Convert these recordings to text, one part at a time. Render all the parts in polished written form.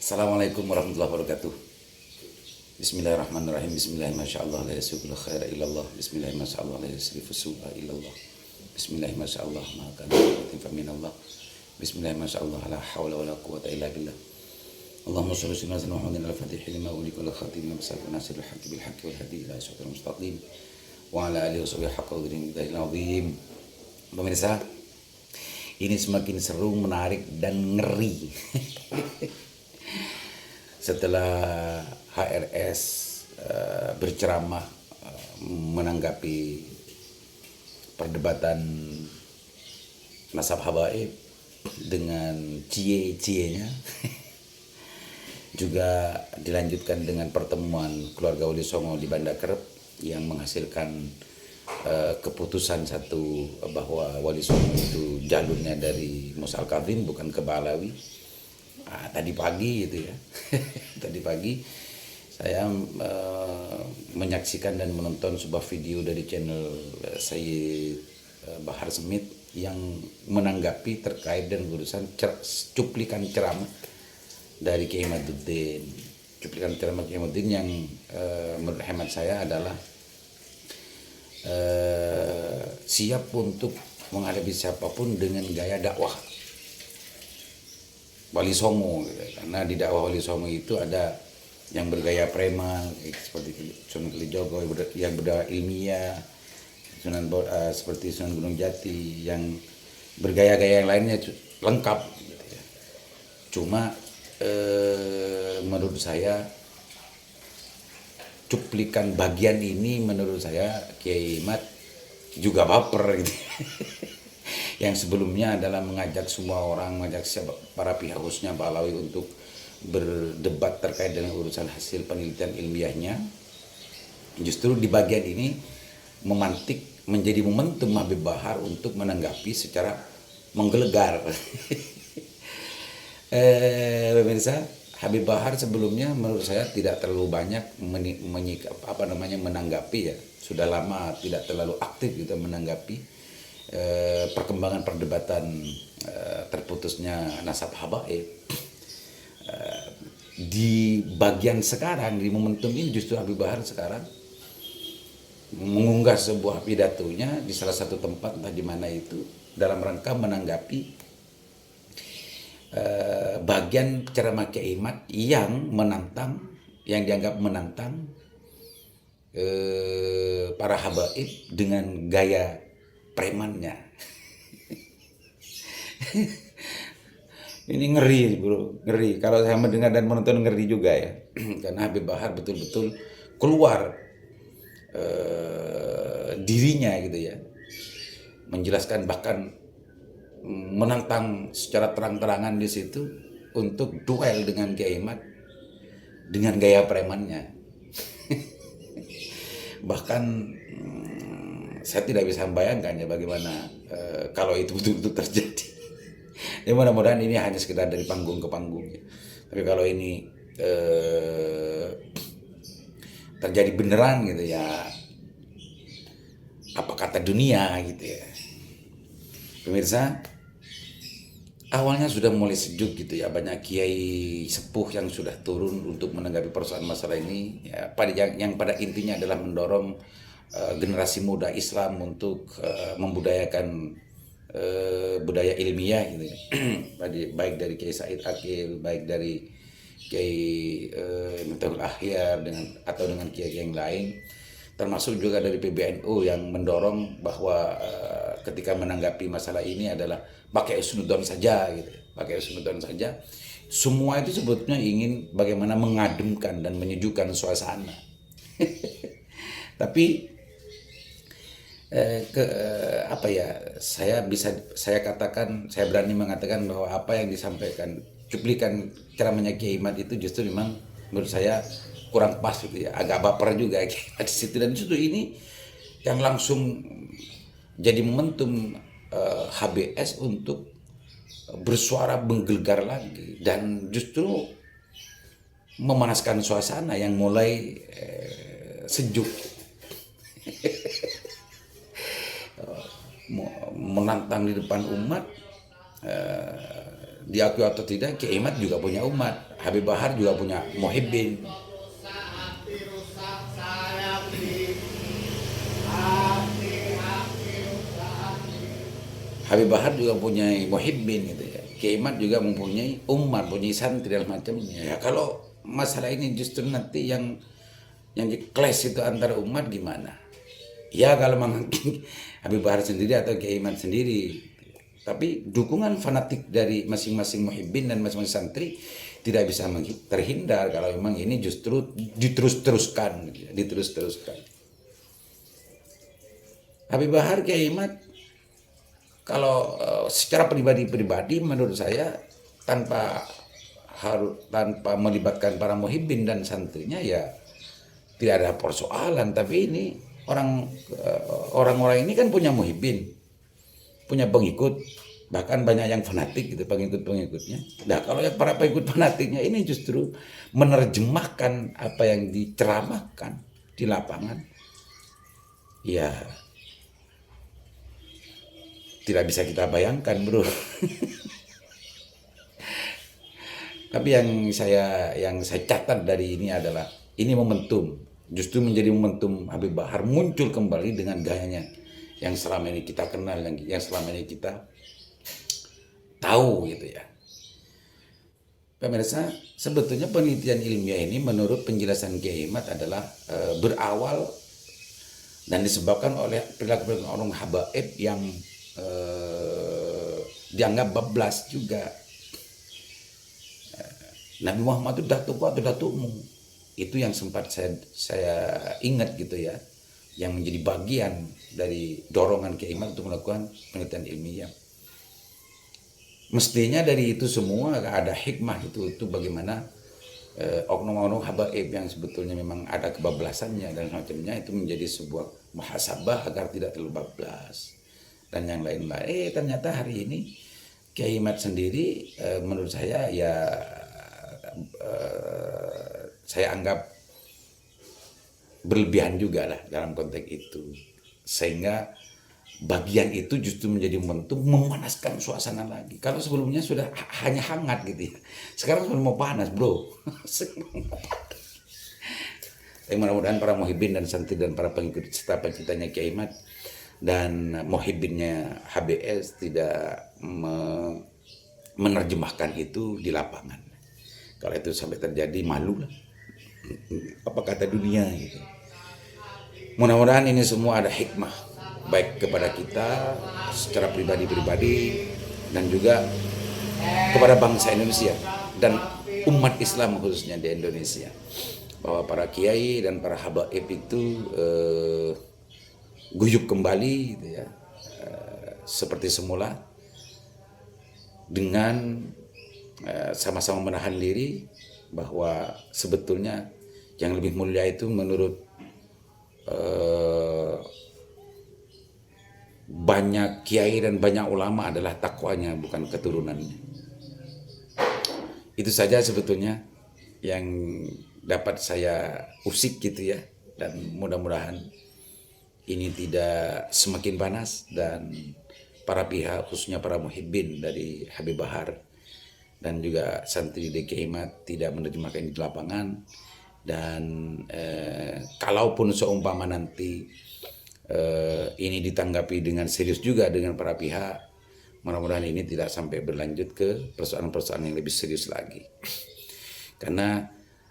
Assalamualaikum warahmatullahi wabarakatuh. Bismillahirrahmanirrahim. Bismillahirrahmanirrahim. La yasukul khaira illallah. Bismillahirrahmanirrahim. La yasrifu su'a illallah. Bismillahirrahmanirrahim. Maka fa minallah. Bismillahirrahmanirrahim. La hawla wala quwwata illa billah. Allahumma shalli ala sayyidina Muhammadin al-fatih lima ughliqa wal khatim lima sabaq nasiril haqqi bil haqqi wal hadi ila siratal mustaqim wa ala alihi washabihi haqqa qadrihi azim. Pemirsa, ini semakin seru, menarik dan ngeri. Setelah HRS berceramah menanggapi perdebatan nasab habaib dengan cie-cienya, juga dilanjutkan dengan pertemuan keluarga Wali Songo di Banda Kerep yang menghasilkan keputusan satu bahwa Wali Songo itu jalurnya dari Mus Al-Kazim bukan ke Balawi. Tadi pagi gitu ya. Tadi pagi saya menyaksikan dan menonton sebuah video dari channel Sayyid Bahar Smith yang menanggapi terkait dengan urusan cuplikan ceramah dari Kiai Imaduddin. Cuplikan ceramah Kiai Imaduddin yang menurut hemat saya adalah siap untuk menghadapi siapapun dengan gaya dakwah Wali Songo gitu. Karena di dakwah Wali Songo itu ada yang bergaya preman seperti Sunan Kalijogo, yang berdakwah ilmiah seperti Sunan Gunung Jati, yang bergaya-gaya yang lainnya lengkap gitu ya. Cuma menurut saya cuplikan bagian ini menurut saya Kiai Imad juga baper gitu. Yang sebelumnya adalah mengajak semua orang, mengajak para pihak khususnya Balawi untuk berdebat terkait dengan urusan hasil penelitian ilmiahnya. Justru di bagian ini memantik menjadi momentum Habib Bahar untuk menanggapi secara menggelegar. Pemirsa, Habib Bahar sebelumnya menurut saya tidak terlalu banyak menanggapi ya. Sudah lama tidak terlalu aktif gitu menanggapi perkembangan perdebatan terputusnya nasab habaib. Di bagian sekarang, di momentum ini justru Habib Bahar sekarang mengunggah sebuah pidatonya di salah satu tempat entah di mana itu dalam rangka menanggapi bagian ceramah Kiai Imad yang menantang, yang dianggap menantang para habaib dengan gaya premannya. Ini ngeri bro, ngeri. Kalau saya mendengar dan menonton ngeri juga ya. Karena Habib Bahar betul-betul keluar dirinya gitu ya. Menjelaskan bahkan menantang secara terang-terangan di situ untuk duel dengan Kiai Imad dengan gaya premannya. Bahkan saya tidak bisa membayangkan ya bagaimana kalau itu betul-betul terjadi. Ya mudah-mudahan ini hanya sekedar dari panggung ke panggung ya. Tapi kalau ini terjadi beneran gitu ya, apa kata dunia gitu ya. Pemirsa, awalnya sudah mulai sejuk gitu ya, banyak kiai sepuh yang sudah turun untuk menanggapi persoalan masalah ini ya, yang pada intinya adalah mendorong generasi muda Islam untuk membudayakan budaya ilmiah gitu ya. Baik dari Kiai Said Akil, baik dari Kiai Miftahul Ahyar atau dengan kiai yang lain, termasuk juga dari PBNU yang mendorong bahwa ketika menanggapi masalah ini adalah pakai husnudon saja gitu, pakai husnudon saja. Semua itu sebetulnya ingin bagaimana mengademkan dan menyejukkan suasana. Tapi saya katakan, saya berani mengatakan bahwa apa yang disampaikan cuplikan ceramahnya Kiai Imad itu justru memang menurut saya kurang pas gitu ya, agak baper juga di situ. Dan justru ini yang langsung jadi momentum HBS untuk bersuara menggelegar lagi dan justru memanaskan suasana yang mulai sejuk. Menantang di depan umat diakui atau tidak, Kiai Imad juga punya umat, Habib Bahar juga punya muhibbin. Habib Bahar juga punya muhibbin gitu ya. Kiai Imad juga mempunyai umat, punya santri dan macamnya. Ya kalau masalah ini justru nanti yang di clash itu antara umat gimana? Ya kalau memang Habib Bahar sendiri atau Kiai Imad sendiri. Tapi dukungan fanatik dari masing-masing muhibbin dan masing-masing santri tidak bisa terhindar kalau memang ini justru diterus-teruskan, diterus-teruskan. Habib Bahar, Kiai Imad, kalau secara pribadi menurut saya tanpa melibatkan para muhibbin dan santrinya ya tidak ada persoalan. Tapi ini orang-orang ini kan punya muhibbin, punya pengikut, bahkan banyak yang fanatik gitu pengikut-pengikutnya. Nah kalau yang para pengikut fanatiknya ini justru menerjemahkan apa yang diceramahkan di lapangan, ya tidak bisa kita bayangkan, bro. Tapi yang saya catat dari ini adalah ini momentum, justru menjadi momentum Habib Bahar muncul kembali dengan gayanya yang selama ini kita kenal, yang selama ini kita tahu gitu ya. Pemirsa, sebetulnya penelitian ilmiah ini menurut penjelasan Kiai Imad adalah berawal dan disebabkan oleh perilaku orang habaib yang dianggap bablas juga. Nabi Muhammad itu datukku atau datukmu, itu yang sempat saya ingat gitu ya, yang menjadi bagian dari dorongan Kiai Imad untuk melakukan penelitian ilmiah. Mestinya dari itu semua ada hikmah itu bagaimana oknum-oknum habaib yang sebetulnya memang ada kebablasannya dan semacamnya itu menjadi sebuah muhasabah agar tidak terlalu bablas dan yang lain-lain. Ternyata hari ini Kiai Imad sendiri menurut saya ya saya anggap berlebihan juga lah dalam konteks itu, sehingga bagian itu justru menjadi momentum memanaskan suasana lagi. Kalau sebelumnya sudah hanya hangat gitu ya, sekarang sudah mau panas, bro. Mudah-mudahan para muhibbin dan santri dan para pengikut serta pencintanya Kiai Imad dan muhibbinnya HBS tidak menerjemahkan itu di lapangan. Kalau itu sampai terjadi, malu lah. Apa kata dunia gitu. Mudah-mudahan ini semua ada hikmah, baik kepada kita secara pribadi-pribadi dan juga kepada bangsa Indonesia dan umat Islam khususnya di Indonesia, bahwa para kiai dan para habaib itu guyup kembali gitu ya, seperti semula dengan sama-sama menahan diri, bahwa sebetulnya yang lebih mulia itu menurut banyak kiai dan banyak ulama adalah takwanya, bukan keturunannya. Itu saja sebetulnya yang dapat saya usik gitu ya, dan mudah-mudahan ini tidak semakin panas dan para pihak khususnya para muhibbin dari Habib Bahar dan juga santri Kiai Imad tidak menerjemahkan di lapangan. Dan kalaupun seumpama nanti ini ditanggapi dengan serius juga dengan para pihak, mudah-mudahan ini tidak sampai berlanjut ke persoalan-persoalan yang lebih serius lagi. Karena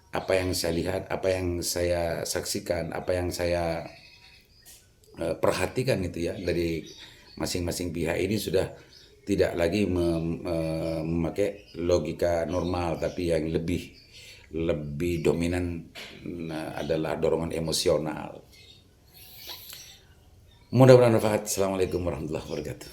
apa yang saya lihat, apa yang saya saksikan, apa yang saya perhatikan itu ya dari masing-masing pihak ini sudah tidak lagi memakai logika normal, tapi yang lebih dominan adalah dorongan emosional. Mudah-mudahan bermanfaat. Assalamualaikum warahmatullahi wabarakatuh.